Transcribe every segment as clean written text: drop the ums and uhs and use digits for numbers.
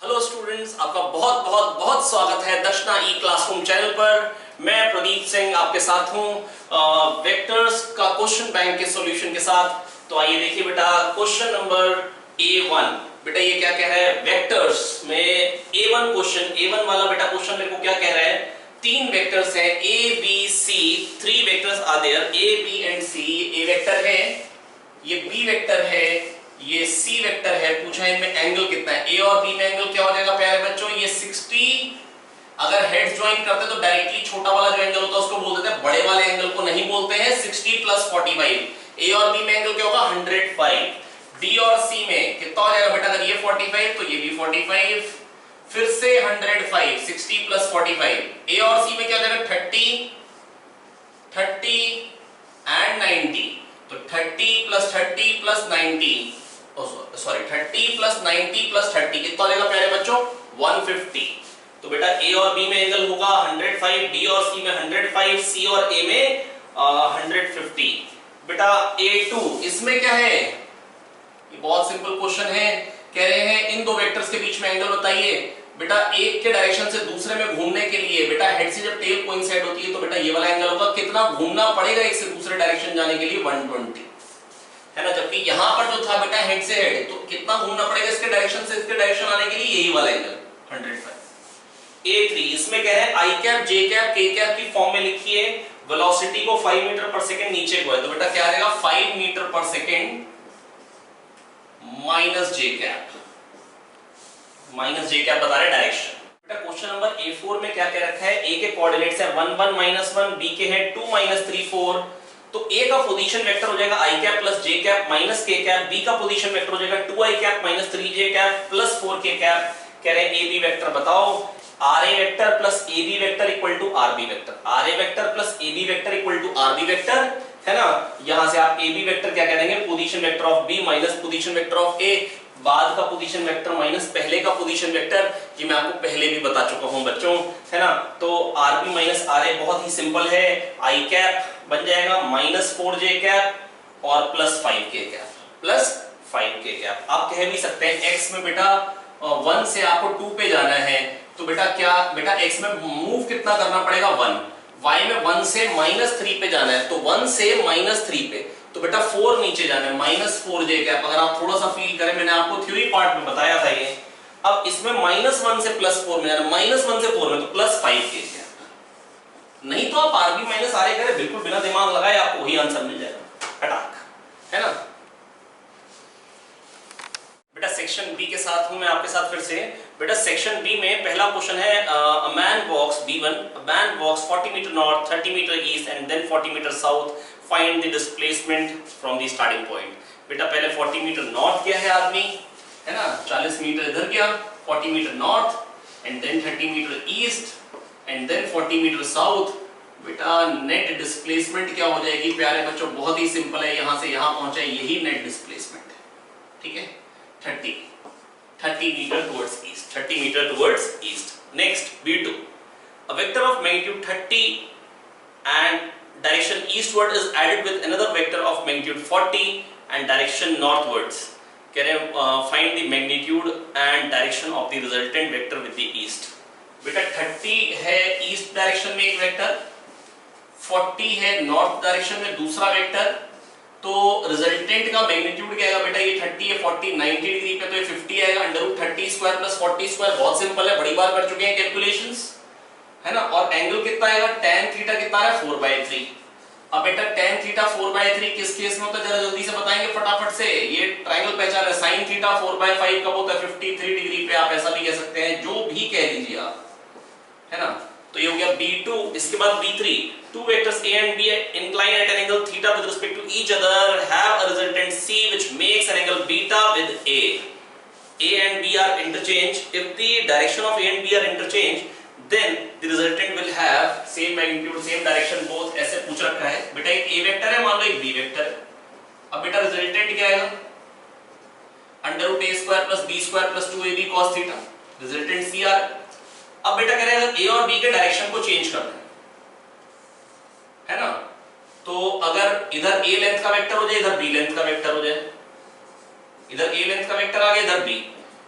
Hello students, आपका बहुत बहुत बहुत स्वागत है दर्शना ई क्लासरूम चैनल पर। मैं प्रदीप सिंह आपके साथ हूं वेक्टर्स का क्वेश्चन बैंक के सॉल्यूशन के साथ। तो आइए देखिए बेटा, क्वेश्चन नंबर A1। बेटा ये क्या कह रहा है, वेक्टर्स में A1 क्वेश्चन, A1 वाला बेटा क्वेश्चन मेरे को क्या कह रहा है, तीन वेक्टर्स हैं A B C, three vectors are there A B and C। A vector है, ये B वेक्टर है, ये C वेक्टर है। पूछा इनमें एंगल कितना है, A और B में एंगल क्या हो जाएगा प्यारे बच्चों, ये 60। अगर हेड्स ज्वाइन करते तो डायरेक्टली छोटा वाला जो एंगल होता है उसको बोल देते हैं, बड़े वाले एंगल को नहीं बोलते हैं। 60 प्लस 45, A और B में एंगल क्या होगा 105। D और C में कितना हो जाएगा बेटा, अगर ये 45 तो ये भी 45, फिर से 105, 60 प्लस 45। A और C में क्या हो जाएगा 30, 30 एंड 90। तो 30 plus 30 plus 90, sorry 30 plus 90 plus 30 कितना हो जाएगा प्यारे बच्चों 150। तो बेटा A और B में एंगल होगा 105, D और C में 105, C और A में 150। बेटा A2, इसमें क्या है, ये बहुत सिंपल क्वेश्चन है। कह रहे हैं इन दो वेक्टर्स के बीच में एंगल बताइए। बेटा एक के डायरेक्शन से दूसरे में घूमने के लिए, बेटा हेड से जब टेल कोइंसाइड होती है तो बेटा ये वाला एंगल होगा, कितना घूमना पड़ेगा एक से दूसरे डायरेक्शन जाने के लिए 120, है ना। जबकि यहां पर जो था बेटा हेड से हेड, तो कितना घूमना पड़ेगा इसके डायरेक्शन से इसके डायरेक्शन आने के लिए, यही वाला एंगल 105। A3, इसमें कह रहे हैं आई कैप जे कैप के कैप की फॉर्म में लिखिए, वेलोसिटी को 5 मीटर पर सेकंड नीचे को है, तो बेटा क्या आएगा 5 मीटर पर सेकंड माइनस जे कैप, माइनस जे कैप बता रहे डायरेक्शन। बेटा क्वेश्चन नंबर A4 में क्या कह रखा है, A के कोऑर्डिनेट्स है 1 1 -1, B के है 2 3 4। तो A का पोजीशन वेक्टर हो जाएगा i cap plus j cap minus k cap, B का पोजीशन वेक्टर हो जाएगा 2i cap minus 3j cap plus 4k cap. कह रहे हैं AB वेक्टर बताओ, RA vector plus AB vector equal to RB vector, RA vector plus AB vector equal to RB vector, है ना। यहां से आप AB वेक्टर क्या कह देंगे, position vector of B minus position vector of A, बाद का पोजीशन वेक्टर माइनस पहले का पोजीशन वेक्टर। ये मैं आपको पहले भी बता चुका हूं बच्चों, है ना। तो RB माइनस RA बहुत ही सिंपल है, i कैप बन जाएगा माइनस 4j कैप और plus 5k cap, plus 5k cap. आप कह भी सकते हैं x में बेटा 1 से आपको 2 पे जाना है, तो बेटा क्या, बेटा x में मूव कितना करना पड़ेगा 1, y में 1 से -3 पे जाना है, तो 1 से -3 पे, तो बेटा 4 नीचे जाना है -4j कैप। अगर आप थोड़ा सा फील करें, मैंने आपको थ्योरी पार्ट में बताया था ये। अब इसमें -1 से +4 में जाना, -1 से 4 में, तो प्लस 5k कैप। नहीं तो आप RB माइनस RA करें, बिल्कुल बिना दिमाग लगाए आपको वही आंसर मिल जाएगा, फटाक, है ना। बेटा सेक्शन बी के साथ हूं मैं आपके साथ फिर से। बेटा सेक्शन बी में पहला क्वेश्चन है, a man walks B1, a man walks 40 metre north, 30 metre east and then 40 metre south, find the displacement from the starting point. बेटा पहले 40 मीटर नॉर्थ गया है आदमी, है ना, 40 मीटर इधर गया, 40 metre north and then 30 metre east and then 40 metre south. बेटा नेट डिस्प्लेसमेंट क्या हो जाएगी प्यारे बच्चों, बहुत ही सिंपल है, यहां से यहां पहुंचा, यही नेट डिस्प्लेसमेंट है, ठीक है। 30 metre towards east, 30 metre towards east. Next B2, a vector of magnitude 30 and direction eastward is added with another vector of magnitude 40 and direction northwards. कह रहे हैं find the magnitude and direction of the resultant vector with the east। बेटा 30 है east direction में एक vector, 40 है north direction में दूसरा वेक्टर, तो रिजल्टेंट का मैग्नीट्यूड क्या आएगा बेटा, ये 30 है 40 90 डिग्री पे, तो ये 50 आएगा, √30 स्क्वायर प्लस 40 स्क्वायर। बहुत सिंपल है, बड़ी बार कर चुके हैं कैलकुलेशंस, है ना। और एंगल कितना आएगा, tan थीटा कितना है 4/3। अब बेटा tan थीटा 4/3 किस केस में होता है, जरा जल्दी से बताएंगे फटाफट से। ये ट्रायंगल पहचान है, sin थीटा 4/5 कब होता है, 53 डिग्री पे। आप ऐसा भी कह सकते हैं, जो भी कह लीजिए आप, है ना। तो ये हो गया B2। इसके बाद B3, two vectors A and B incline at an angle theta with respect to each other have a resultant C which makes an angle beta with A. A and B are interchanged. If the direction of A and B are interchanged, then the resultant will have same magnitude, same direction both। ऐसे पूछ रखा है बेटा, एक A vector है, मान लो एक B vector है। अब बेटा रिजल्टेंट क्या आएगा, √a² + b² + 2ab cos theta, resultant CR। अब बेटा कह रहे हैं A और B के डायरेक्शन को चेंज करना है ना। तो अगर इधर A लेंथ का वेक्टर हो जाए, इधर B लेंथ का वेक्टर हो जाए, इधर A लेंथ का वेक्टर आ गया, इधर B,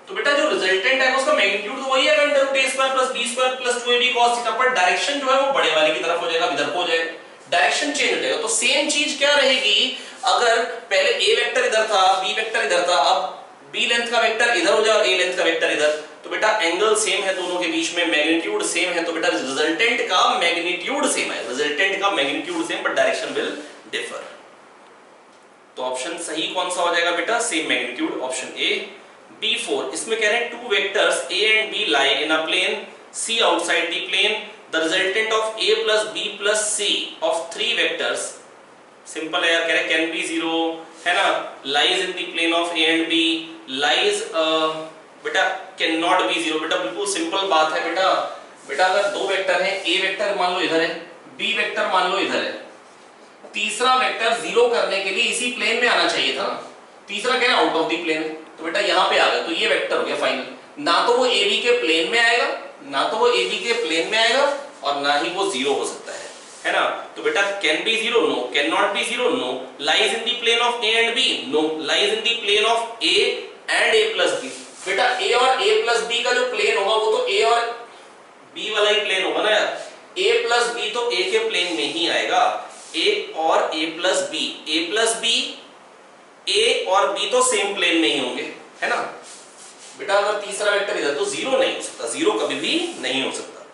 तो बेटा जो रिजल्टेंट है उसका मैग्नीट्यूड तो वही है under root a square plus b square plus 2ab cos theta, पर डायरेक्शन जो है वो बड़े वाले की तरफ हो जाएगा, इधर को हो जाएगा, डायरेक्शन चेंज हो जाएगा। तो सेम चीज क्या रहेगी, अगर पहले a वेक्टर इधर था, b वेक्टर इधर था, अब b लेंथ का वेक्टर इधर हो जाए और a लेंथ का वेक्टर इधर, तो बेटा एंगल सेम है दोनों के बीच में, मैग्नीट्यूड सेम है, तो बेटा रिजल्टेंट का मैग्नीट्यूड सेम है, रिजल्टेंट का magnitude same but direction will differ. तो ऑप्शन सही कौन सा हो जाएगा बेटा, same magnitude, option A. B4 इसमें कह रहे हैं two vectors A and B lie in a plane C outside the plane, the resultant of A plus B plus C of three vectors, simple है यार, कह रहे हैं can be zero है ना, lies in the plane of A and B, lies बेटा can not be zero, बेटा बिल्कुल सिंपल बात है बेटा। बेटा अगर दो वेक्टर हैं, ए वेक्टर मान लो इधर है, बी वेक्टर मान लो इधर है, तीसरा वेक्टर जीरो करने के लिए इसी प्लेन में आना चाहिए था, तीसरा क्या है आउट ऑफ द प्लेन, तो बेटा यहाँ पे आ गया, तो ये वेक्टर हो गया फाइनल, ना तो वो ए बी के प्लेन में आएगा, ना तो वो ए बी के प्लेन में आएगा, और ना ही वो जीरो हो सकता है ना। तो बेटा can be zero, no, can not be zero, no, lies in the plane of A and B, no, lies in the plane of A and A plus B. बेटा a और a प्लस b का जो plane होगा वो तो a और b वाला ही plane होगा ना यार, a प्लस b तो a के प्लेन में ही आएगा, a और a plus b, a plus b, a और b तो सेम प्लेन में ही होंगे, है ना। बेटा अगर तीसरा वेक्टर इधर तो जीरो नहीं हो सकता, जीरो कभी भी नहीं हो सकता।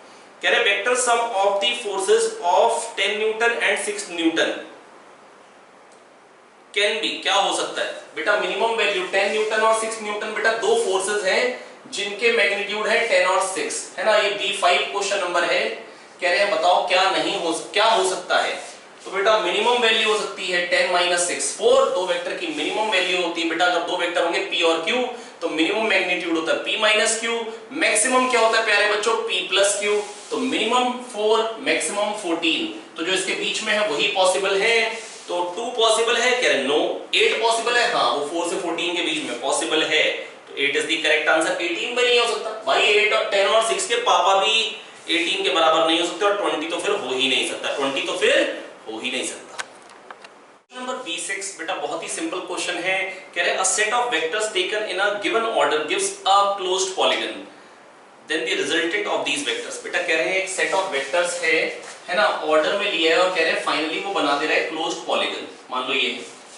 कह रहे vector sum of the forces of 10 Newton and 6 Newton can be, क्या हो सकता है बेटा, मिनिमम वैल्यू 10 न्यूटन और 6 न्यूटन, बेटा दो फोर्सेस हैं जिनके मैग्नीट्यूड है 10 और 6, है ना, ये B5 क्वेश्चन नंबर है। कह रहे हैं बताओ क्या हो सकता है, तो बेटा मिनिमम वैल्यू हो सकती है 10 माइनस 6, 4, दो वेक्टर की मिनिमम वैल्यू होती है बेटा, अगर दो वेक्टर होंगे P और Q तो मिनिमम मैग्नीट्यूड होता है P माइनस Q, मैक्सिमम क्या होता है प्यारे बच्चों P प्लस Q, तो मिनिमम 4 मैक्सिमम 14, तो जो इसके बीच में है वही पॉसिबल है, तो 2 पॉसिबल है, कह रहे नो, 8 पॉसिबल है, हाँ वो 4 से 14 के बीच में पॉसिबल है, तो 8 इज द करेक्ट आंसर। 18 में नहीं हो सकता भाई, 8 और 10 और 6 के पापा भी 18 के बराबर नहीं हो सकते, और 20 तो फिर हो ही नहीं सकता, 20 तो फिर हो ही नहीं सकता। नंबर B6 बेटा बहुत ही सिंपल क्वेश्चन है, कह रहे a set of vectors taken in a given order gives a closed polygon, then the resultant of these vectors. बेटा कह रहे हैं एक सेट ऑफ वेक्टर्स है ना, ऑर्डर में लिया है और कह रहे हैं फाइनली वो बना दे रहा है क्लोज्ड पॉलीगन, मान लो ये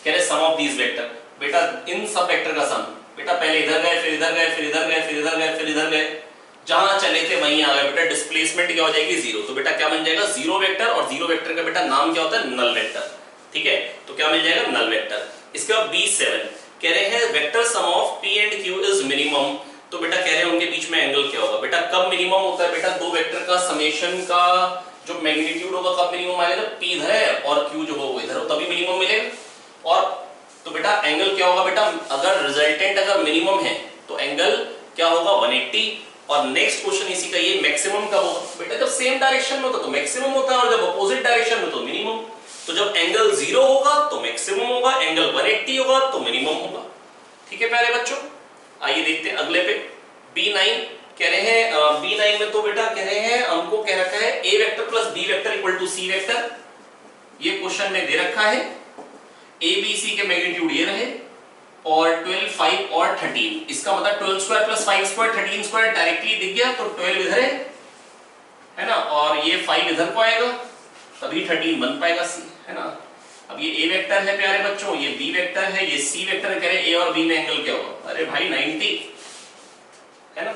कह रहे सम ऑफ दीस वेक्टर, बेटा इन सब वेक्टर का सम, बेटा पहले इधर गए फिर इधर गए फिर इधर गए फिर इधर गए फिर इधर गए, जहां चले थे वहीं आ गए, बेटा डिस्प्लेसमेंट क्या हो जाएगी जीरो, तो बेटा क्या बन जाएगा जीरो वेक्टर, और जीरो वेक्टर का बेटा नाम क्या होता है नल वेक्टर, ठीक है, तो क्या मिल जाएगा नल वेक्टर। इसके बाद B7 कह रहे हैं vector sum of P and Q is minimum, तो बेटा कह रहे हैं उनके बीच में एंगल क्या होगा, बेटा कब मिनिमम होता है, बेटा दो वेक्टर का समेशन का जो मैग्नीट्यूड होगा कब मिनिमम आएगा, जब P इधर है और Q जो हो वो इधर हो तभी मिनिमम मिलेगा, और तो बेटा एंगल क्या होगा, बेटा अगर रिजल्टेंट अगर मिनिमम है तो एंगल क्या होगा 180, और नेक्स्ट क्वेश्चन इसी का ये मैक्सिमम कब होगा, बेटा जब सेम डायरेक्शन में होता तो मैक्सिमम होता है, और जब अपोजिट डायरेक्शन में तो मिनिमम, तो जब एंगल 0 होगा तो मैक्सिमम होगा, एंगल 180 होगा तो मिनिमम होगा, ठीक है प्यारे बच्चों। आइए देखते हैं अगले पे, B9 कह रहे हैं B9 में तो बेटा कह रहे हैं हमको कह रखा है A vector plus B vector equal to C vector, ये क्वेश्चन में दे रखा है, A B C के मैग्नीट्यूड ये रहे, और 12 5 और 13, इसका मतलब 12 square plus 5 square 13 square directly दिख गया, तो 12 इधर है ना, और ये 5 इधर को आएगा तभी 13 बन पाएगा C, है ना। अब ये A वेक्टर है प्यारे बच्चों, ये B वेक्टर है, ये C वेक्टर है, कह रहे A और B में एंगल क्या होगा, अरे भाई 90, है ना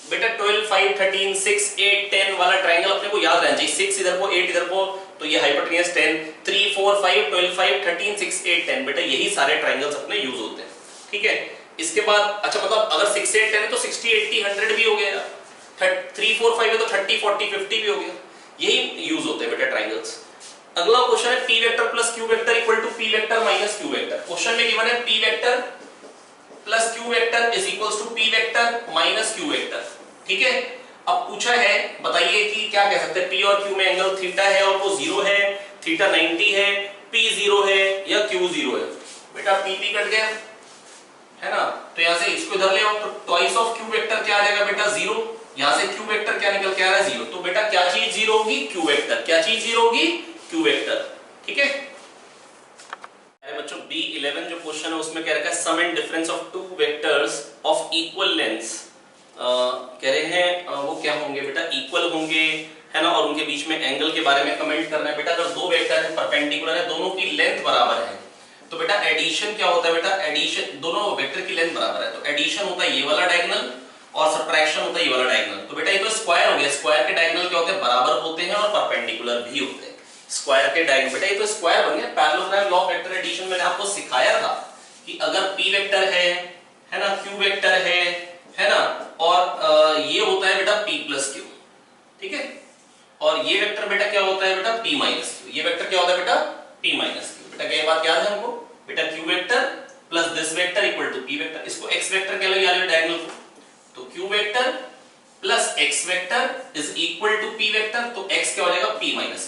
बेटा 12 5 13 6 8 10 वाला ट्रायंगल अपने को याद रहना चाहिए, 6 इधर को 8 इधर को, तो ये हाइपोटेन्यूज 10, 3 4 5 12 5 13 6 8 10, बेटा यही सारे ट्रायंगल्स अपने यूज होते हैं, ठीक है। इसके बाद अच्छा मतलब अगर 6 8 10 है तो 60 80 100 भी हो गया, 3 4 5 है तो 30 40 50 भी हो गया, यही यूज होते हैं बेटा ट्रायंगल्स। अगला क्वेश्चन है P vector plus Q vector equal to P vector minus Q vector, question में गिवन है P vector plus Q vector is equals to P vector minus Q vector, ठीक है। अब पूछा है बताइए कि क्या कह सकते हैं, P और Q में एंगल थीटा है और वो 0 है, थीटा 90 है, P 0 है या Q 0 है, बेटा P P कट गया, है ना, तो यहां से इसको इधर ले आओ, तो ट्वाइस ऑफ Q वेक्टर क्या आ जाएगा बेटा 0, यहां से Q वेक्टर क्या निकल के आ रहा है 0, तो बेटा क्या चीज 0 होगी Q वेक्टर, क्या चीज 0 होगी Q वेक्टर, ठीक है। बच्चों B11 11 जो क्वेश्चन है उसमें कह रखा है sum and difference of two vectors of equal lengths. कह रहे हैं वो क्या होंगे बेटा, इक्वल होंगे है ना, और उनके बीच में एंगल के बारे में कमेंट करना है। बेटा अगर दो वेक्टर है परपेंडिकुलर है, दोनों की लेंथ बराबर है, तो बेटा एडिशन क्या होता है बेटा, एडिशन दोनों वेक्टर की लेंथ बराबर है तो एडिशन होता है ये वाला डायगोनल और सब्ट्रैक्शन होता है ये वाला डायगोनल। तो बेटा ये तो स्क्वायर हो गया, स्क्वायर के डायगोनल क्या होते हैं, बराबर होते हैं और परपेंडिकुलर भी होते हैं। स्क्वायर के डायगोनल, बेटा ये तो स्क्वायर बन गया। Parallelogram law of vector addition मैंने आपको सिखाया था कि अगर p वेक्टर है ना, q वेक्टर है ना, और ये होता है बेटा p प्लस q, ठीक है, और ये वेक्टर बेटा क्या होता है बेटा p माइनस q, ये वेक्टर क्या होता है बेटा p माइनस q। बेटा क्या ये बात याद है हमको, बेटा q vector plus this vector equal to p vector, इसको x वेक्टर कह लो यार डायगोनल को, तो q vector plus x vector is equal to p vector, तो x क्या हो जाएगा p माइनस q।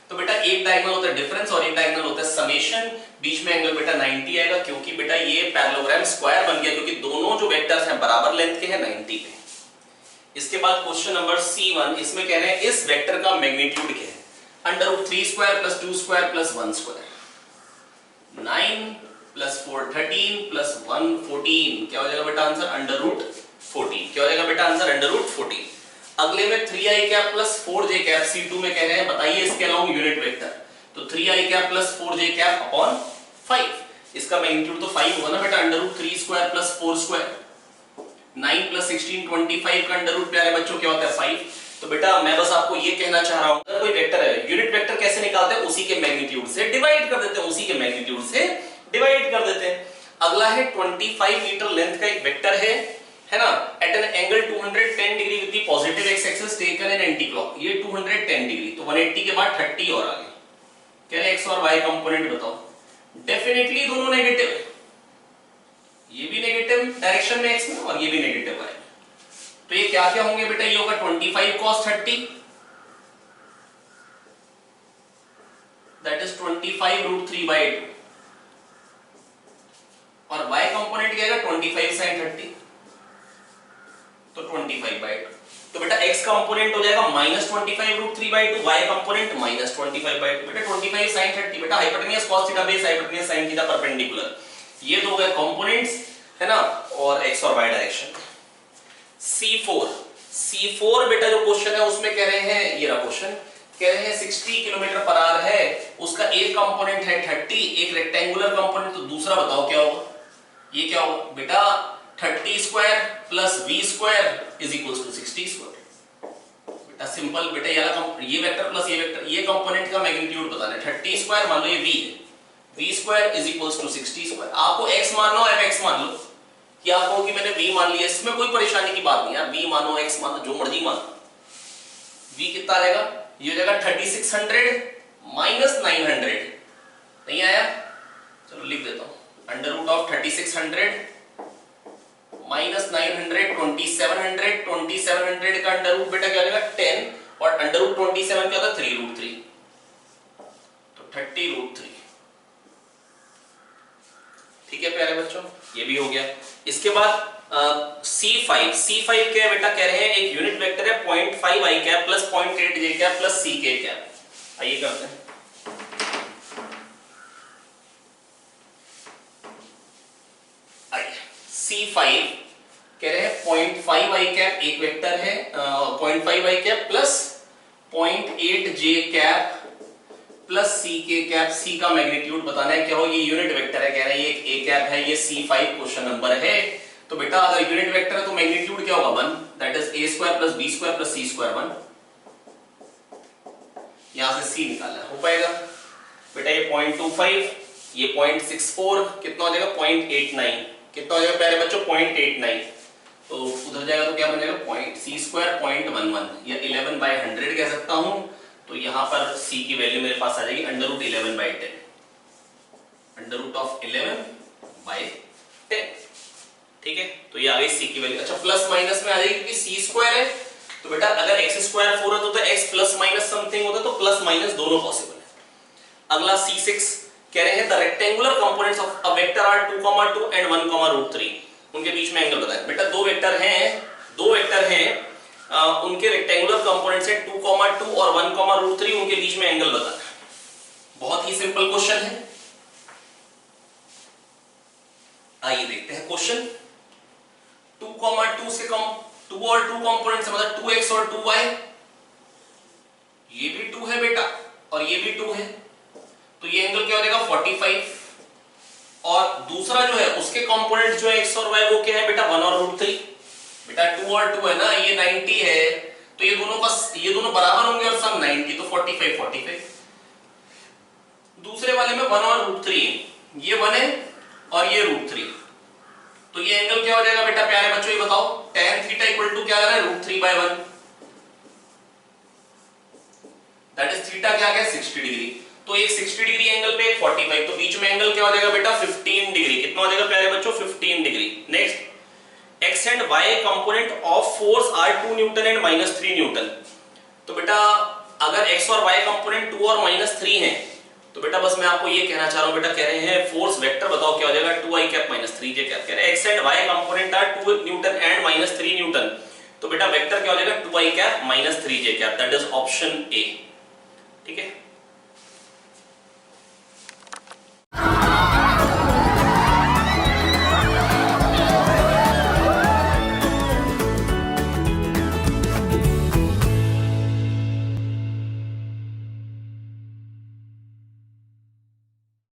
तो बेटा एक डायगोनल होता है डिफरेंस और एक डायगोनल होता है समेशन, बीच में एंगल बेटा 90 आएगा क्योंकि बेटा ये पैरेललोग्राम स्क्वायर बन गया क्योंकि दोनों जो वेक्टर्स हैं बराबर लेंथ के हैं 90 पे। इसके बाद क्वेश्चन नंबर C1, इसमें कह रहे हैं इस वेक्टर का मैग्नीट्यूड क्या है, under root 3 square plus 2 square plus 1 square, 9 plus 4 13 plus 1 14, क्या हो जाएगा बेटा आंसर अंडर रूट 14, क्या हो जाएगा बेटा आंसर अंडर रूट 14। अगले में 3i cap plus 4j cap C2 में कह रहे हैं बताइए इसके अलोंग यूनिट वेक्टर, तो 3i cap plus 4j cap upon 5, इसका मैग्नीट्यूड तो 5 होगा ना बेटा, under root 3 square plus 4 square, 9 plus 16 25 का अंडर रूट प्यारे बच्चों क्या होता है 5। तो बेटा मैं बस आपको ये कहना चाह रहा हूं अगर कोई वेक्टर है, यूनिट वेक्टर कैसे निकालते हैं, उसी के मैग्नीट्यूड से डिवाइड कर देते हैं, उसी के मैग्नीट्यूड से डिवाइड कर देते हैं। अगला है 25 मीटर लेंथ का एक वेक्टर है ना, at an angle 210 degree with the positive x axis taken in anti clock, ये 210 डिग्री, तो 180 के बाद 30 और आगे, कह रहे एक्स और वाई कंपोनेंट बताओ, डेफिनेटली दोनों नेगेटिव है, ये भी नेगेटिव डायरेक्शन में एक्स में और ये भी नेगेटिव वाई, तो ये क्या क्या होंगे बेटा, ये होगा 25 cos 30, that is 25 root 3 by 2, और y कंपोनेंट क्या है 25 sin 30, तो 25 बाई 2, तो बेटा x कंपोनेंट हो जाएगा -25 root 3 by 2, y component -25 by 2, बेटा 25 sin 30, बेटा hypotenuse cos theta base hypotenuse sin theta perpendicular, ये दो गए कंपोनेंट्स है ना, और x और y डायरेक्शन। C4 बेटा जो क्वेश्चन है उसमें कह रहे हैं, ये रहा क्वेश्चन, कह रहे हैं 60 किलोमीटर पर आवर है, उसका एक कंपोनेंट है 30, एक रेक्टेंगुलर कंपोनेंट, तो दूसरा बताओ क्या होगा, ये क्या होगा बेटा 30 square plus v square is equals to 60 square, बेटा सिंपल बेटा ये वेक्टर प्लस ये वेक्टर, ये कंपोनेंट का मैग्नीट्यूड बताना है, 30 स्क्वायर मान लो ये v है, v square is equals to 60 square, आपको x मान लो fx मान लो, क्या कहो कि मैंने v मान लिया, इसमें कोई परेशानी की बात नहीं यार, v मानो x मानो जो मर्जी मानो, v कितना रहेगा, ये हो जाएगा 3600 माइनस 900, नहीं आया, चलो लिख देता हूं, अंडर रूट ऑफ 3600 माइनस 900 2700 का अंडर रूट बेटा क्या हो जाएगा 10, और अंडर रूट 27 क्या होता है 3 रूट 3, तो 30 रूट 3, ठीक है प्यारे बच्चों, ये भी हो गया। इसके बाद C5 क्या है बेटा, कह रहे हैं एक यूनिट वेक्टर है 0.5 i cap plus 0.8 j cap plus c k cap, आइए करते हैं। C5 कह रहे हैं 0.5 i कैप एक वेक्टर है, 0.5 i cap plus 0.8 j cap plus c k cap, c का मैग्नीट्यूड बताना है क्या हो, ये यूनिट वेक्टर है, कह रहे हैं ये एक a कैप है, ये C5 क्वेश्चन नंबर है, तो बेटा अगर यूनिट वेक्टर है तो मैग्नीट्यूड क्या होगा 1, that is a square plus b square plus c square 1, यहां से c निकालना हो पाएगा बेटा, ये 0.25 ये 0.64 कितना हो जाएगा 0.89, कितना हो जाएगा प्यारे बच्चों 0.89, तो उधर जाएगा तो क्या बन जाएगा c स्क्वायर 0.11 या 11/100 कह सकता हूं, तो यहां पर c की वैल्यू मेरे पास आ जाएगी under root 11/10, under root of 11/10, ठीक है, तो ये आ गई c की वैल्यू। अच्छा प्लस माइनस में आ जाएगी क्योंकि c स्क्वायर है, तो बेटा अगर x स्क्वायर 4 है तो x प्लस माइनस समथिंग होता तो प्लस माइनस दोनों पॉसिबल है। अगला C6 कह रहे हैं the rectangular components of a vector are 2,2 and 1,√3, उनके बीच में एंगल बताएं। बेटा दो वेक्टर हैं उनके रेक्टेंगुलर कंपोनेंट्स है 2,2 और 1,√3, उनके बीच में एंगल बताना है। बहुत ही सिंपल क्वेश्चन है, आइए देखते हैं क्वेश्चन। 2, 2 से कम 2 और 2 कंपोनेंट से मतलब 2x और 2y, ये भी 2 है बेटा और ये भी 2 है, तो ये एंगल क्या हो जाएगा 45। और दूसरा जो है उसके कंपोनेंट जो है x और y वो क्या है बेटा 1 और √3। बेटा 2 और 2 है ना, ये 90 है, तो ये दोनों बराबर होंगे और सम 90, तो 45 45। दूसरे वाले में 1 और √3 है, ये 1 है और ये √3, तो ये एंगल क्या हो जाएगा बेटा प्यारे बच्चों, ये बताओ। tan थीटा इक्वल टू क्या आ रहा है √3/1, दैट इज थीटा क्या आ गया 60 डिग्री। तो एक 60 डिग्री एंगल पे एक 45, तो बीच में एंगल क्या हो जाएगा बेटा 15 डिग्री। कितना हो जाएगा प्यारे बच्चों 15 डिग्री। Next, x and y component of force are 2 newton and -3 newton. तो बेटा अगर x और y कंपोनेंट 2 और -3 हैं, तो बेटा बस मैं आपको ये कहना चाह रहा हूं, बेटा कह रहे हैं फोर्स वेक्टर बताओ क्या हो जाएगा 2i कैप -3j कैप। कह रहे हैं x and y component are 2 newton and -3 newton, तो बेटा वेक्टर क्या हो जाएगा 2i cap -3j cap, that is option A. ठीक है।